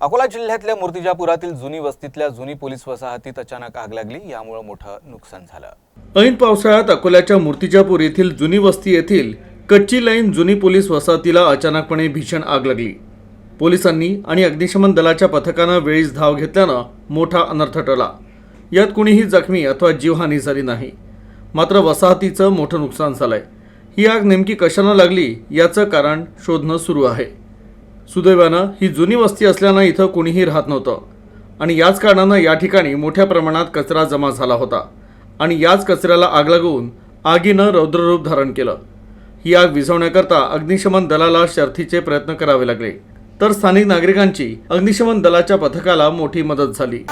अकोला जिल्ह्यातल्या मूर्तिजापुरातील जुनी वस्तीतल्या जुनी पोलीस वसाहतीत अचानक आग लागली, यामुळे मोठं नुकसान झालं। ऐन पावसाळ्यात अकोल्याच्या मूर्तिजापूर येथील जुनी वस्ती येथील कच्ची लाईन जुनी पोलीस वसाहतीला अचानकपणे भीषण आग लागली। पोलिसांनी आणि अग्निशमन दलाच्या पथकानं वेळीच धाव घेतल्यानं मोठा अनर्थ टळला। यात कुणीही जखमी अथवा जीवहानी झाली नाही, मात्र वसाहतीचं मोठं नुकसान झालंय। ही आग नेमकी कशानं लागली याचं कारण शोधणं सुरू आहे। सुदैवानं ही जुनी वस्ती असल्यानं इथं कोणीही राहत नव्हतं आणि याच कारणानं या ठिकाणी मोठ्या प्रमाणात कचरा जमा झाला होता आणि याच कचऱ्याला आग लागून आगीनं रौद्ररूप धारण केलं। ही आग विझवण्याकरता अग्निशमन दलाला शर्थीचे प्रयत्न करावे लागले, तर स्थानिक नागरिकांची अग्निशमन दलाच्या पथकाला मोठी मदत झाली।